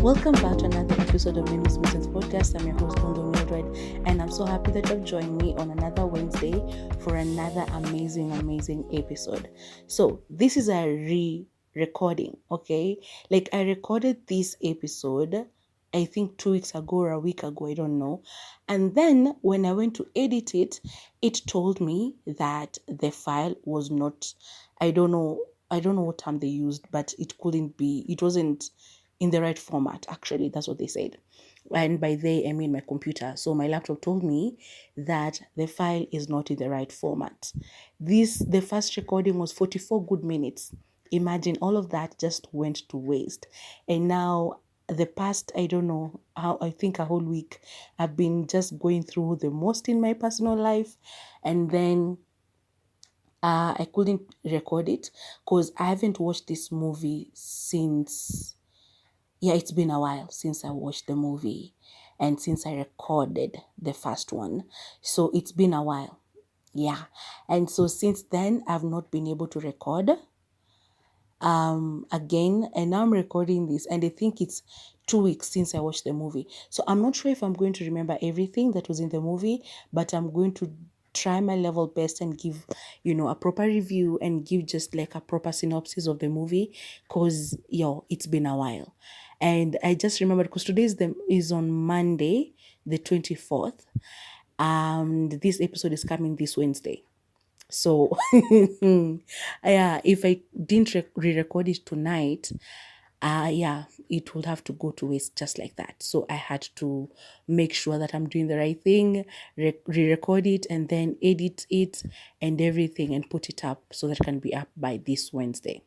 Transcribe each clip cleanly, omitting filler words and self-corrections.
Welcome back to another episode of Musings podcast. I'm your host, Bondo Mildred, and I'm so happy that you've joined me on another Wednesday for another amazing episode. So this is a re-recording, okay? Like I recorded this episode, I think 2 weeks ago or a week ago, I don't know. And then when I went to edit it, it told me that the file was not, I don't know what term they used, but it wasn't in the right format. Actually, that's what they said. And by they, I mean my computer. So my laptop told me that the file is not in the right format. The first recording was 44 good minutes. Imagine all of that just went to waste. And now the past, I don't know how, I think a whole week, I've been just going through the most in my personal life. And then I couldn't record it because I haven't watched this movie since, it's been a while since I watched the movie and since I recorded the first one. So it's been a while. Yeah. And so since then, I've not been able to record again. And now I'm recording this and I think it's 2 weeks since I watched the movie. So I'm not sure if I'm going to remember everything that was in the movie, but I'm going to try my level best and give, a proper review and give just like a proper synopsis of the movie because, it's been a while. And I just remembered because today is on Monday, the 24th. And this episode is coming this Wednesday. So, yeah, if I didn't re-record it tonight, it would have to go to waste just like that. So I had to make sure that I'm doing the right thing, re-record it, and then edit it and everything and put it up so that it can be up by this Wednesday.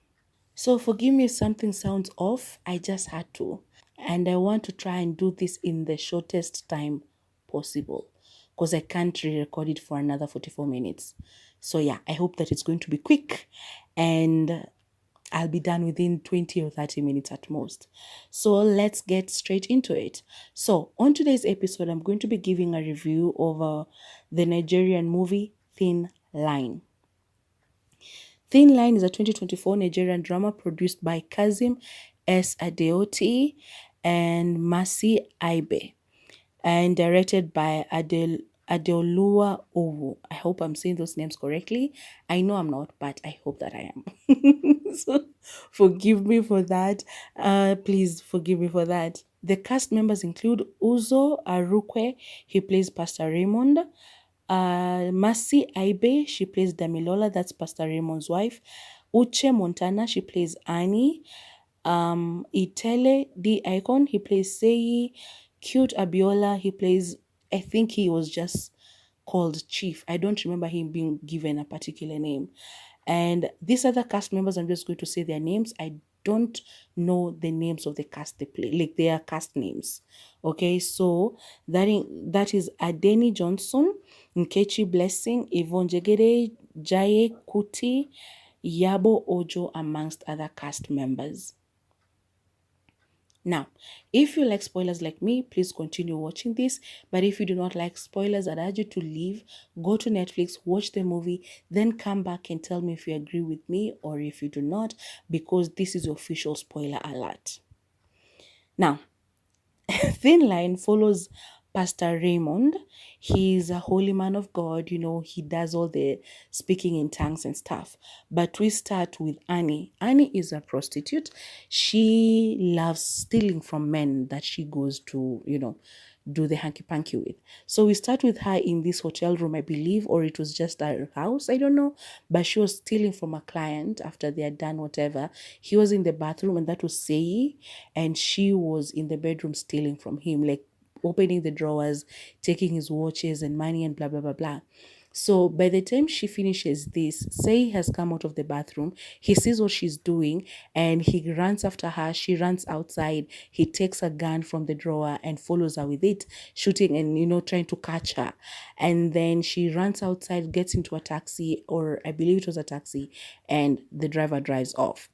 So forgive me if something sounds off. I just had to. And I want to try and do this in the shortest time possible because I can't re-record it for another 44 minutes. So yeah, I hope that it's going to be quick and I'll be done within 20 or 30 minutes at most. So let's get straight into it. So on today's episode, I'm going to be giving a review of the Nigerian movie Thinline. Thinline is a 2024 Nigerian drama produced by Kazim S. Adeoti and Masi Aibe and directed by Adeoluwa Owu. I hope I'm saying those names correctly. I know I'm not, but I hope that I am. So forgive me for that. Please forgive me for that. The cast members include Uzo Arukwe. He plays Pastor Raymond. Masi Aibe, she plays Damilola, that's Pastor Raymond's wife. Uche Montana, she plays Annie. Itele D Icon, he plays Seyi. Cute Abiola, he plays, I think he was just called Chief. I don't remember him being given a particular name. And these other cast members, I'm just going to say their names. I don't know the names of the cast they play, like their cast names. Okay, so that is Adeni Johnson, Nkechi Blessing, Yvonne Jegede, Jaye Kuti, Yabo Ojo, amongst other cast members. Now, if you like spoilers like me, please continue watching this. But if you do not like spoilers, I'd urge you to leave, go to Netflix, watch the movie, then come back and tell me if you agree with me or if you do not, because this is your official spoiler alert. Now, Thinline follows Pastor Raymond. He's a holy man of God, he does all the speaking in tongues and stuff. But we start with Annie. Annie is a prostitute. She loves stealing from men that she goes to, do the hanky-panky with. So we start with her in this hotel room, I believe, or it was just her house, I don't know. But she was stealing from a client after they had done whatever. He was in the bathroom and that was Sei, and she was in the bedroom stealing from him, like opening the drawers, taking his watches and money and blah, blah, blah, blah. So by the time she finishes this, Sei has come out of the bathroom. He sees what she's doing and he runs after her. She runs outside. He takes a gun from the drawer and follows her with it, shooting and, trying to catch her. And then she runs outside, gets into a taxi, or I believe it was a taxi, and the driver drives off.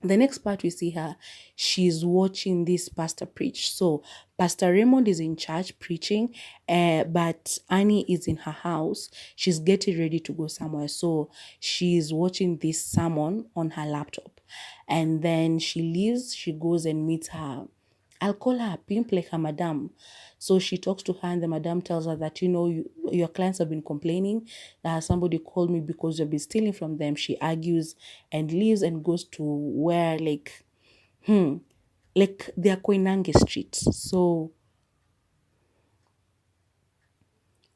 The next part we see her, she's watching this pastor preach. So Pastor Raymond is in church preaching, but Annie is in her house. She's getting ready to go somewhere. So she's watching this sermon on her laptop. And then she leaves, she goes and meets her I'll call her a pimp like her madam. So she talks to her, and the madam tells her that, your clients have been complaining that somebody called me because you've been stealing from them. She argues and leaves and goes to where, like they are Koinange streets. So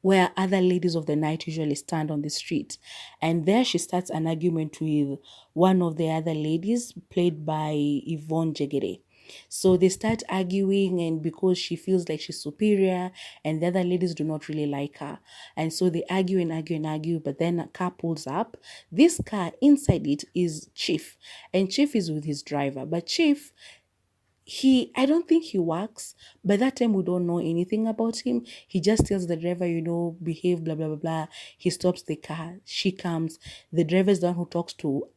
where other ladies of the night usually stand on the street. And there she starts an argument with one of the other ladies, played by Yvonne Jegere. So they start arguing, and because she feels like she's superior, and the other ladies do not really like her. And so they argue and argue and argue, but then a car pulls up. This car, inside it is Chief, and Chief is with his driver. But Chief, I don't think he works. By that time we don't know anything about him. He just tells the driver, behave, blah blah blah blah. He stops the car, she comes. The driver is the one who talks to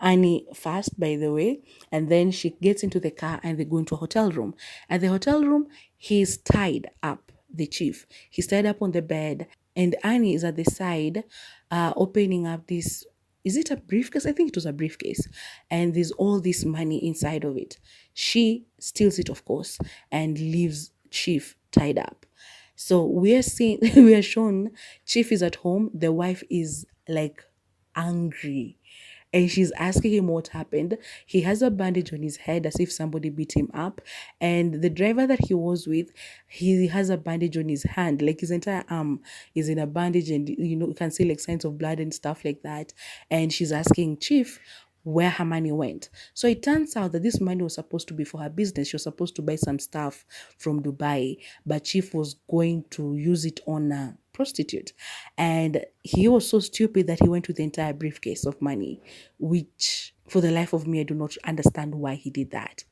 Annie first, by the way, and then she gets into the car and they go into a hotel room. At the hotel room, he's tied up, the Chief. He's tied up on the bed, and Annie is at the side, opening up this, is it a briefcase? I think it was a briefcase. And there's all this money inside of it. She steals it, of course, and leaves Chief tied up. So we are seeing, we are shown Chief is at home. The wife is like angry, and she's asking him what happened. He has a bandage on his head as if somebody beat him up. And the driver that he was with, he has a bandage on his hand, like his entire arm is in a bandage, and you can see like signs of blood and stuff like that. And she's asking Chief where her money went. So it turns out that this money was supposed to be for her business. She was supposed to buy some stuff from Dubai, but Chief was going to use it on a prostitute. And he was so stupid that he went with the entire briefcase of money, which for the life of me, I do not understand why he did that.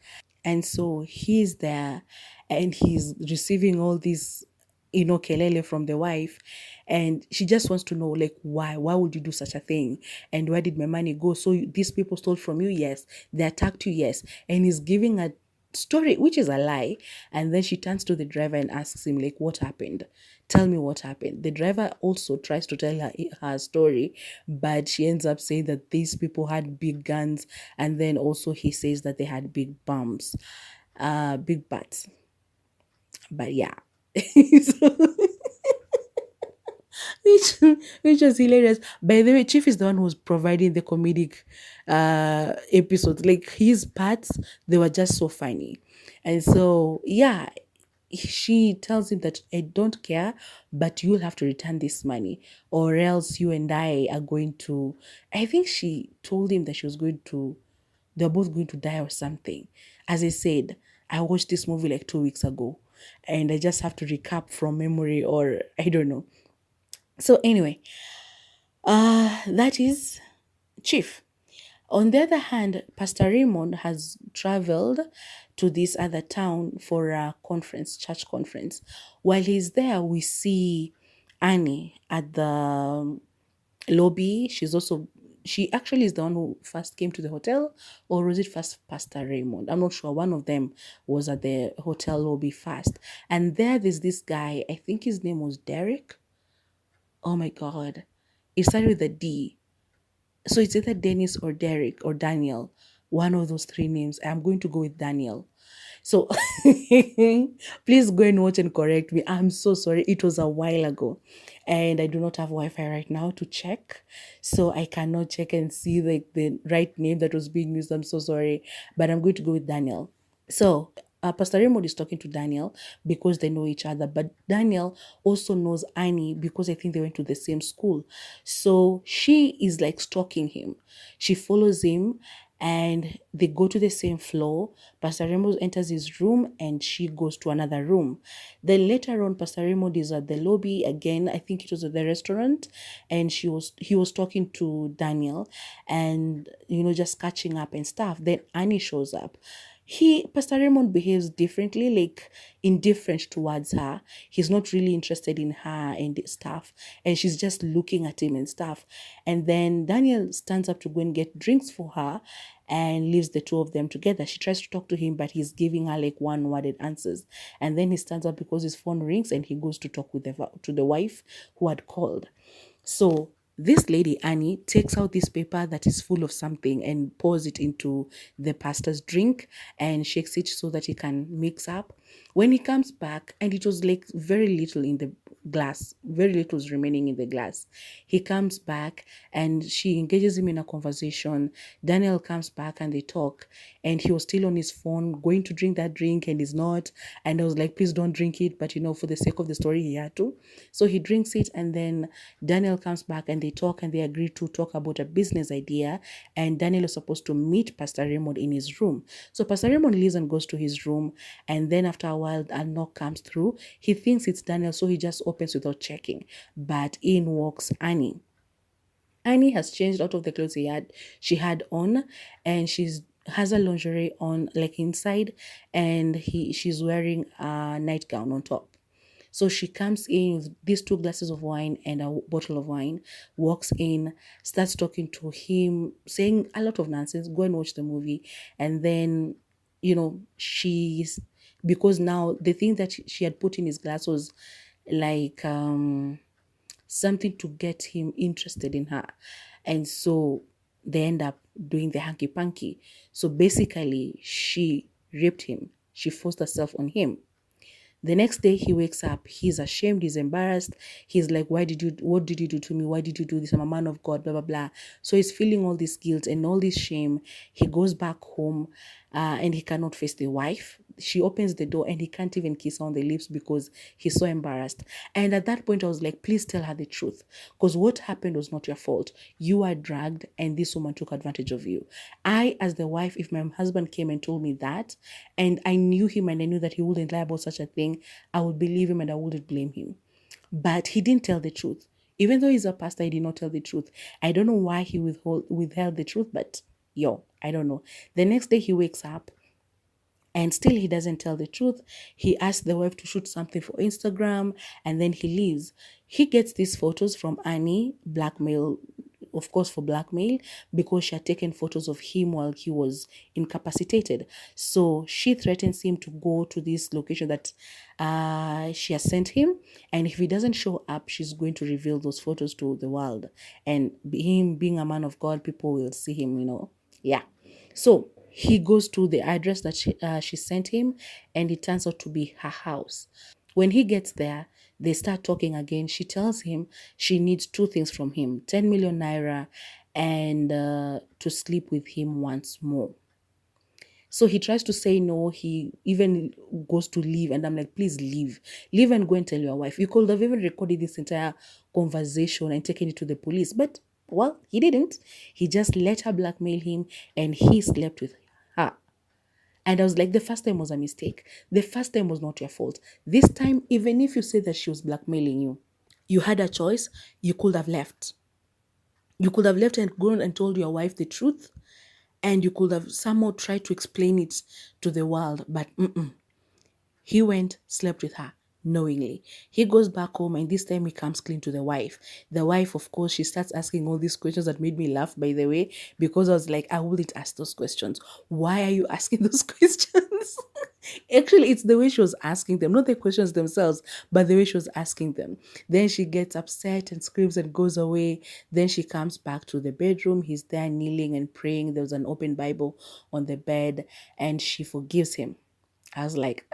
And so he's there and he's receiving all these, kelele from the wife. And she just wants to know, like, why would you do such a thing? And where did my money go? So these people stole from you? Yes. They attacked you? Yes. And he's giving a story, which is a lie. And then she turns to the driver and asks him, like, what happened? Tell me what happened. The driver also tries to tell her story, but she ends up saying that these people had big guns, and then also he says that they had big bumps, big butts. But yeah. So, which which was hilarious. By the way, Chief is the one who was providing the comedic episodes. Like his parts, they were just so funny. And so yeah, she tells him that I don't care, but you'll have to return this money, or else you and I are going to. I think she told him that she was going to. They're both going to die or something. As I said, I watched this movie like 2 weeks ago, and I just have to recap from memory, or I don't know. So anyway, that is Chief. On the other hand, Pastor Raymond has traveled to this other town for a conference, church conference. While he's there, we see Annie at the lobby. She actually is the one who first came to the hotel, or was it first Pastor Raymond? I'm not sure. One of them was at the hotel lobby first. And there's this guy, I think his name was Derek. Oh my God. It started with a D. So it's either Dennis or Derek or Daniel. One of those three names. I'm going to go with Daniel. So please go and watch and correct me. I'm so sorry. It was a while ago. And I do not have Wi-Fi right now to check. So I cannot check and see like the right name that was being used. I'm so sorry. But I'm going to go with Daniel. So Pastor Raymond is talking to Daniel because they know each other, but Daniel also knows Annie because I think they went to the same school. So she is like stalking him. She follows him and they go to the same floor. Pastor Raymond enters his room and she goes to another room. Then later on, Pastor Raymond is at the lobby again. I think it was at the restaurant, and he was talking to Daniel and just catching up and stuff. Then Annie shows up. Pastor Raymond behaves differently, like indifferent towards her. He's not really interested in her and stuff, and she's just looking at him and stuff. And then Daniel stands up to go and get drinks for her and leaves the two of them together. She tries to talk to him, but he's giving her like one-worded answers. And then he stands up because his phone rings and he goes to talk with to the wife who had called. So This lady, Annie, takes out this paper that is full of something and pours it into the pastor's drink and shakes it so that he can mix up. When he comes back, and it was like very little in the glass, very little is remaining in the glass. He comes back and she engages him in a conversation. Daniel comes back and they talk, and he was still on his phone, going to drink that drink, and he's not. And I was like, please don't drink it. But for the sake of the story, he had to. So he drinks it, and then Daniel comes back and they talk and they agree to talk about a business idea. And Daniel is supposed to meet Pastor Raymond in his room. So Pastor Raymond leaves and goes to his room. And then after a while, a knock comes through. He thinks it's Daniel, so he just opens without checking. But in walks Annie. Annie has changed out of the clothes she had on, and she's has a lingerie on like inside, and she's wearing a nightgown on top. So she comes in with these two glasses of wine and a bottle of wine, walks in, starts talking to him, saying a lot of nonsense, go and watch the movie. And then, she's, because now the thing that she had put in his glass was like something to get him interested in her. And so they end up doing the hanky panky. So basically, she raped him. She forced herself on him. The next day he wakes up, he's ashamed, he's embarrassed. He's like, what did you do to me? Why did you do this? I'm a man of God, blah, blah, blah. So he's feeling all this guilt and all this shame. He goes back home and he cannot face the wife. She opens the door and he can't even kiss her on the lips because he's so embarrassed. And at that point, I was like, please tell her the truth. Because what happened was not your fault. You were dragged and this woman took advantage of you. I, as the wife, if my husband came and told me that, and I knew him and I knew that he wouldn't lie about such a thing, I would believe him and I wouldn't blame him. But he didn't tell the truth. Even though he's a pastor, he did not tell the truth. I don't know why he withheld the truth, but I don't know. The next day he wakes up and still he doesn't tell the truth. He asks the wife to shoot something for Instagram and then he leaves. He gets these photos from Annie, blackmail, of course for blackmail, because she had taken photos of him while he was incapacitated. So she threatens him to go to this location that she has sent him. And if he doesn't show up, she's going to reveal those photos to the world. And him being a man of God, people will see him. Yeah. So he goes to the address that she sent him, and it turns out to be her house. When he gets there, they start talking again. She tells him she needs two things from him: 10 million naira and to sleep with him once more. So he tries to say no. He even goes to leave. And I'm like, please leave. Leave and go and tell your wife. You could have even recorded this entire conversation and taken it to the police. But, well, he didn't. He just let her blackmail him and he slept with her. And I was like, the first time was a mistake. The first time was not your fault. This time, even if you say that she was blackmailing you, you had a choice. You could have left. You could have left and gone and told your wife the truth. And you could have somehow tried to explain it to the world. But he went, slept with her knowingly. He goes back home and this time he comes clean to the wife. The wife, of course, she starts asking all these questions that made me laugh, by the way, because I was like, I wouldn't ask those questions. Why are you asking those questions? Actually, it's the way she was asking them, not the questions themselves, but the way she was asking them. Then she gets upset and screams and goes away. Then she comes back to the bedroom. He's there kneeling and praying. There was an open Bible on the bed and she forgives him. I was like,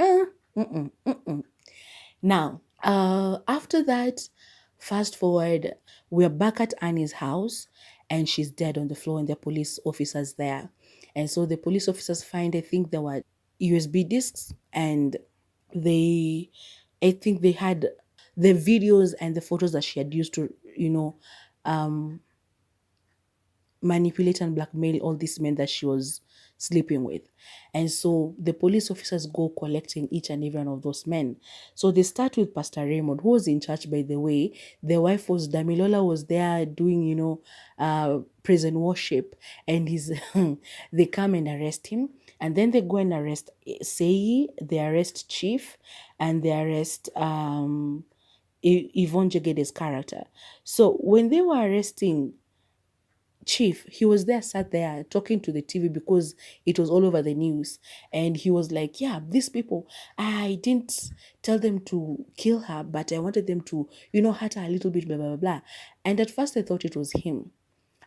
Now, after that, fast forward, we're back at Annie's house and she's dead on the floor and the police officers there. And so the police officers find, I think there were USB discs and I think they had the videos and the photos that she had used to, manipulate and blackmail all these men that she was sleeping with. And so the police officers go collecting each and every one of those men. So they start with Pastor Raymond, who was in church, by the way. The wife was Damilola, was there doing, praise and worship. And they come and arrest him. And then they go and arrest Sei, they arrest Chief, and they arrest Yvonne Jegede's character. So when they were arresting chief, he was there, sat there talking to the TV because it was all over the news. And he was like, yeah, these people, I didn't tell them to kill her, but I wanted them to, hurt her a little bit, blah, blah, blah, blah. And at first I thought it was him.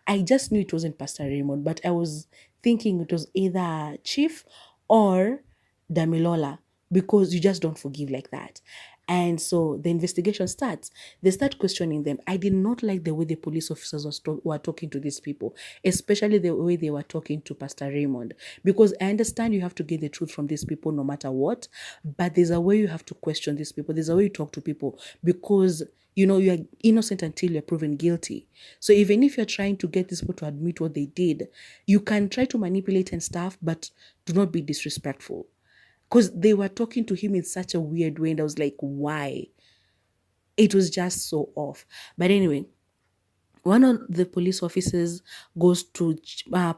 I just knew it wasn't Pastor Raymond, but I was thinking it was either Chief or Damilola, because you just don't forgive like that. And so the investigation starts. They start questioning them. I did not like the way the police officers were talking to these people, especially the way they were talking to Pastor Raymond. Because I understand you have to get the truth from these people no matter what, but there's a way you have to question these people. There's a way you talk to people, because you are innocent until you're proven guilty. So even if you're trying to get these people to admit what they did, you can try to manipulate and stuff, but do not be disrespectful. Because they were talking to him in such a weird way, and I was like, why? It was just so off. But anyway, one of the police officers goes to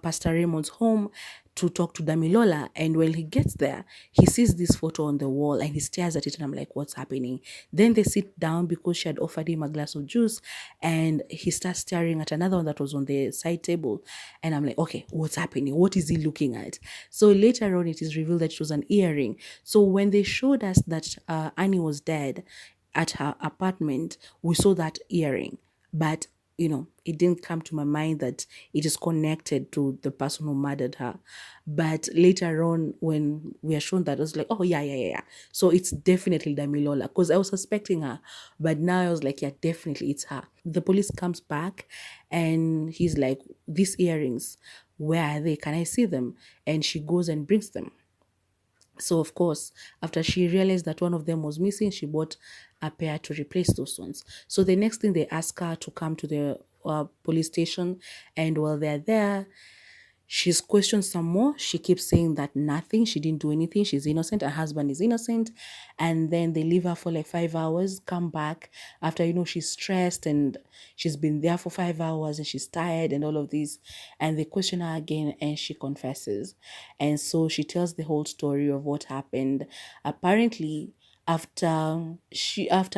Pastor Raymond's home to talk to Damilola. And when he gets there, he sees this photo on the wall and he stares at it. And I'm like, what's happening? Then they sit down because she had offered him a glass of juice. And he starts staring at another one that was on the side table. And I'm like, okay, what's happening? What is he looking at? So later on, it is revealed that it was an earring. So when they showed us that Annie was dead at her apartment, we saw that earring. But it didn't come to my mind that it is connected to the person who murdered her. But later on, when we are shown that, I was like, oh, yeah, yeah, yeah, yeah. So it's definitely Damilola, because I was suspecting her. But now I was like, yeah, definitely it's her. The police comes back and he's like, these earrings, where are they? Can I see them? And she goes and brings them. So, of course, after she realized that one of them was missing, she bought a pair to replace those ones. So the next thing, they ask her to come to the police station. And while they're there, she's questioned some more. She keeps saying that nothing, she didn't do anything, she's innocent, her husband is innocent. And then they leave her for like 5 hours, come back after, she's stressed and she's been there for 5 hours and she's tired and all of this. And they question her again and she confesses. And so she tells the whole story of what happened. Apparently, after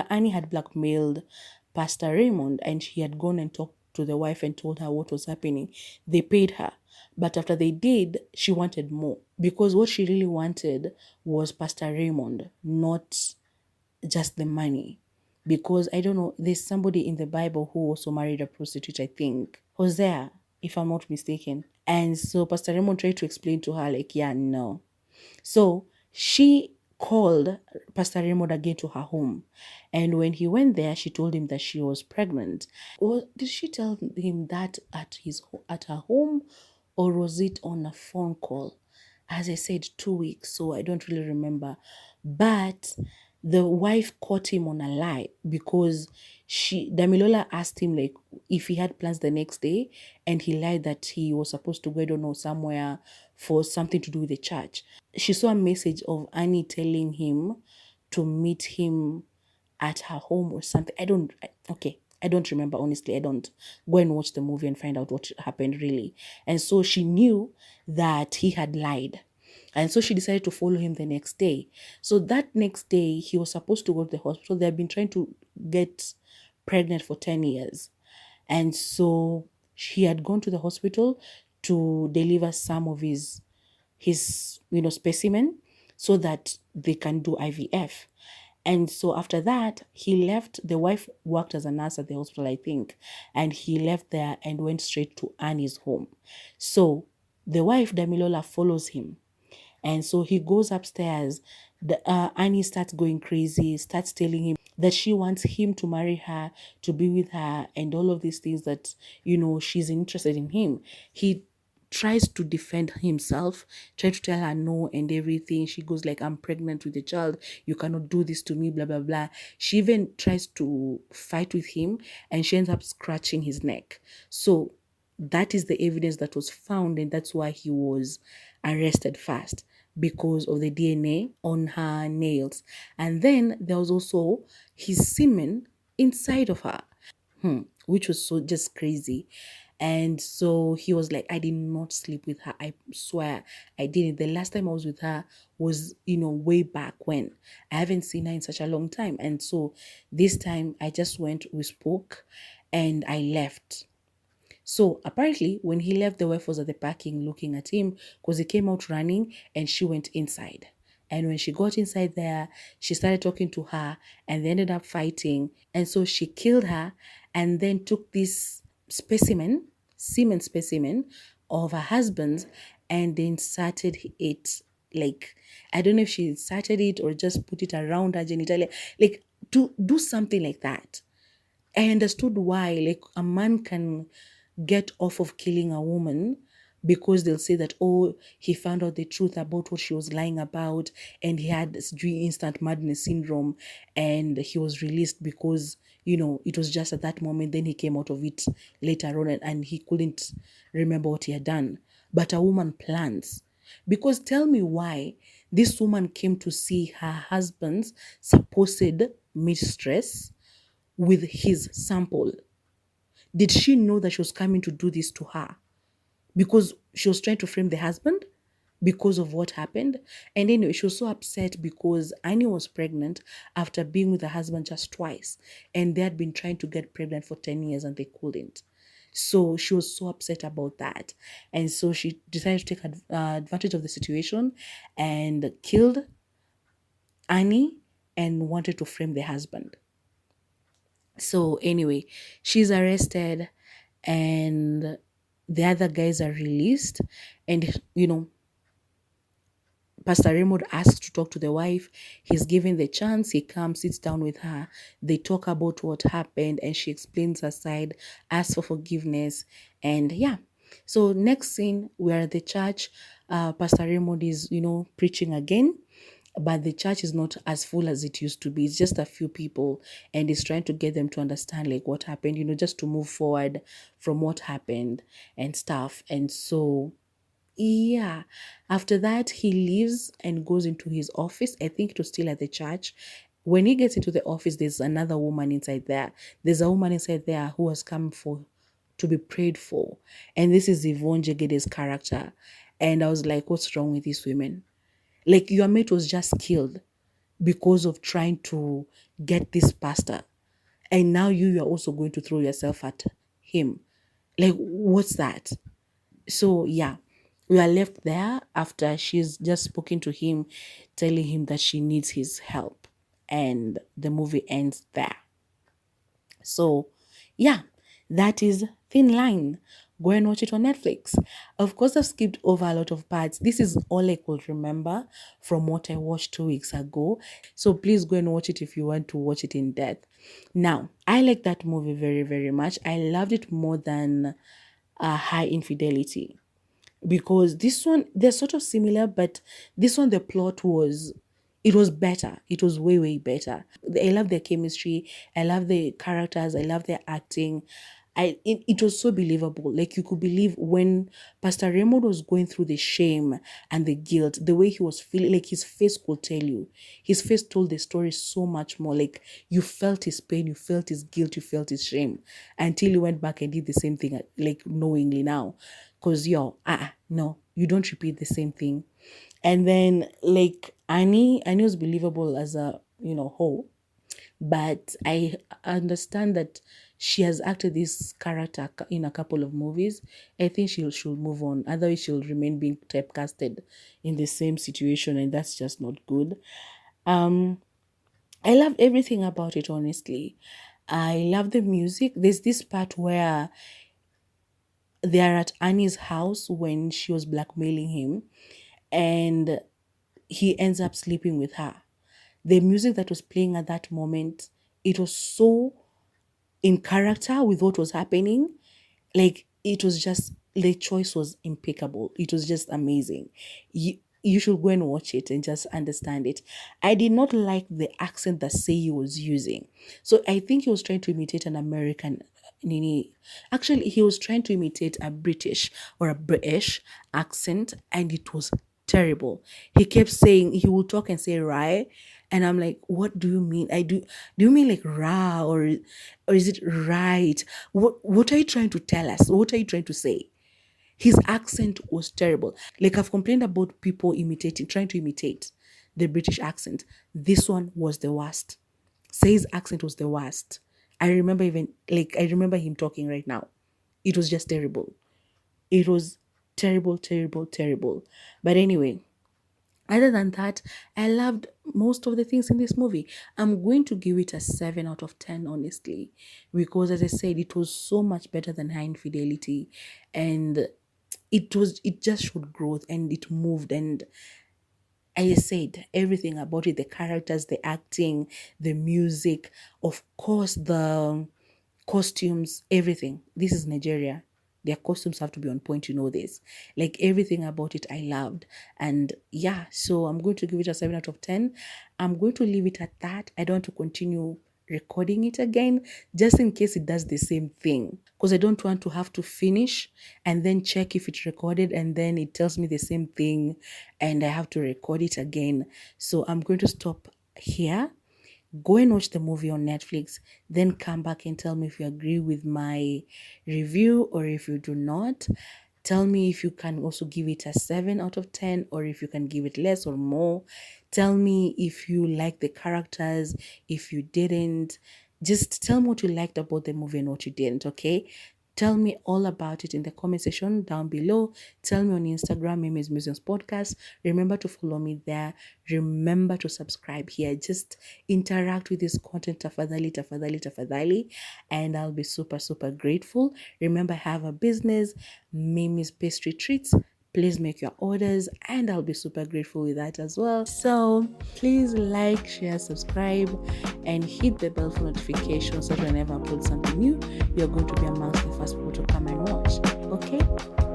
Annie had blackmailed Pastor Raymond and she had gone and talked to the wife and told her what was happening, they paid her. But after they did, she wanted more, because what she really wanted was Pastor Raymond, not just the money. Because I don't know, there's somebody in the Bible who also married a prostitute, I think. Hosea, if I'm not mistaken. And so Pastor Raymond tried to explain to her, like, yeah, no. So she called Pastor Raymond again to her home. And when he went there, she told him that she was pregnant. Or did she tell him that at her home, or was it on a phone call? As I said, 2 weeks, so I don't really remember. But the wife caught him on a lie, because Damilola asked him like if he had plans the next day, and he lied that he was supposed to go, I don't know, somewhere for something to do with the church. She saw a message of Annie telling him to meet him at her home or something. I don't remember, honestly. I don't. Go and watch the movie and find out what happened really. And so she knew that he had lied. And so she decided to follow him the next day. So that next day, he was supposed to go to the hospital. They had been trying to get pregnant for 10 years. And so he had gone to the hospital to deliver some of his specimen, so that they can do IVF. And so after that, he left. The wife worked as a nurse at the hospital, I think. And he left there and went straight to Annie's home. So the wife, Damilola, follows him. And so he goes upstairs. Annie starts going crazy, starts telling him that she wants him to marry her, to be with her, and all of these things that, she's interested in him. He tries to defend himself, try to tell her no and everything. She goes like, I'm pregnant with a child. You cannot do this to me, blah, blah, blah. She even tries to fight with him, and she ends up scratching his neck. So that is the evidence that was found, and that's why he was arrested first, because of the DNA on her nails. And then there was also his semen inside of her, which was so just crazy. And so he was like, I did not sleep with her. I swear I didn't. The last time I was with her was, way back when. I haven't seen her in such a long time. And so this time I just went, we spoke, and I left. So apparently, when he left, the wife was at the parking looking at him because he came out running and she went inside. And when she got inside there, she started talking to her and they ended up fighting. And so she killed her and then took this specimen, semen specimen of her husband's and then inserted it, like, I don't know if she inserted it or just put it around her genitalia, like to do something like that. I understood why, like, a man can get off of killing a woman because they'll say that, oh, he found out the truth about what she was lying about and he had this instant madness syndrome and he was released because, it was just at that moment. Then he came out of it later on and he couldn't remember what he had done. But a woman plans. Because tell me why this woman came to see her husband's supposed mistress with his sample. Did she know that she was coming to do this to her? Because she was trying to frame the husband because of what happened. And anyway, she was so upset because Annie was pregnant after being with her husband just twice. And they had been trying to get pregnant for 10 years and they couldn't. So she was so upset about that. And so she decided to take advantage of the situation and killed Annie and wanted to frame the husband. So anyway, she's arrested and the other guys are released. And, Pastor Raymond asks to talk to the wife. He's given the chance. He comes, sits down with her. They talk about what happened and she explains her side, asks for forgiveness. And yeah. So next scene, we're at the church. Pastor Raymond is, preaching again. But the church is not as full as it used to be. It's just a few people and he's trying to get them to understand like what happened, just to move forward from what happened and stuff. And so yeah, after that, he leaves and goes into his office. I think it was still at the church. When he gets into the office, there's another woman inside there. There's a woman inside there who has come to be prayed for. And this is Yvonne Jegede's character. And I was like, what's wrong with these women? Like, your mate was just killed because of trying to get this pastor. And now you're also going to throw yourself at him. Like, what's that? So yeah, we are left there after she's just spoken to him, telling him that she needs his help. And the movie ends there. So yeah, that is Thin Line. Go and watch it on Netflix. Of course, I've skipped over a lot of parts. This is all I could remember from what I watched 2 weeks ago. So please go and watch it if you want to watch it in depth. Now, I like that movie very, very much. I loved it more than High Infidelity because this one, they're sort of similar, but this one, the plot was, it was better. It was way, way better. I love their chemistry. I love the characters. I love their acting. It was so believable. Like, you could believe when Pastor Raymond was going through the shame and the guilt, the way he was feeling, like his face could tell you. His face told the story so much more. Like, you felt his pain, you felt his guilt, you felt his shame until you went back and did the same thing, like knowingly now. Because no, you don't repeat the same thing. And then like Annie was believable as a, whole. But I understand that she has acted this character in a couple of movies. I think she should move on. Otherwise, she'll remain being typecasted in the same situation, and that's just not good. I love everything about it, honestly. I love the music. There's this part where they are at Annie's house when she was blackmailing him, and he ends up sleeping with her. The music that was playing at that moment, it was so in character with what was happening. Like, it was just, the choice was impeccable. It was just amazing. You should go and watch it and just understand it. I did not like the accent that Sei was using. So I think he was trying to imitate an American Nini. Actually, he was trying to imitate a British or a British accent, and it was terrible. He kept saying, he would talk and say right, and I'm like, what do you mean? Do you mean like ra, or is it right? What are you trying to tell us? What are you trying to say? His accent was terrible. Like, I've complained about people trying to imitate the British accent. This one was the worst. Say's accent was the worst. I remember him talking right now. It was just terrible. It was terrible, terrible, terrible. But anyway, other than that, I loved most of the things in this movie. I'm going to give it a 7 out of 10, honestly, because as I said, it was so much better than High Infidelity, and it just showed growth and it moved. And I said everything about it, the characters, the acting, the music, of course, the costumes, everything. This is Nigeria. Their costumes have to be on point, you know this. Like everything about it, I loved. And yeah, so I'm going to give it a 7 out of 10. I'm going to leave it at that. I don't want to continue recording it again, just in case it does the same thing. Because I don't want to have to finish and then check if it's recorded and then it tells me the same thing and I have to record it again. So I'm going to stop here. Go and watch the movie on Netflix, then come back and tell me if you agree with my review or if you do not. Tell me if you can also give it a 7 out of 10 or if you can give it less or more. Tell me if you like the characters, if you didn't. Just tell me what you liked about the movie and what you didn't, okay? Tell me all about it in the comment section down below. Tell me on Instagram, my name is Musings Podcast. Remember to follow me there. Remember to subscribe here. Just interact with this content, tafadhali, tafadhali, tafadhali. And I'll be super, super grateful. Remember, I have a business, Mimi's Pastry Treats. Please make your orders and I'll be super grateful with that as well. So please like, share, subscribe, and hit the bell for notifications so that whenever I upload something new, you're going to be amongst the first people to come and watch. Okay?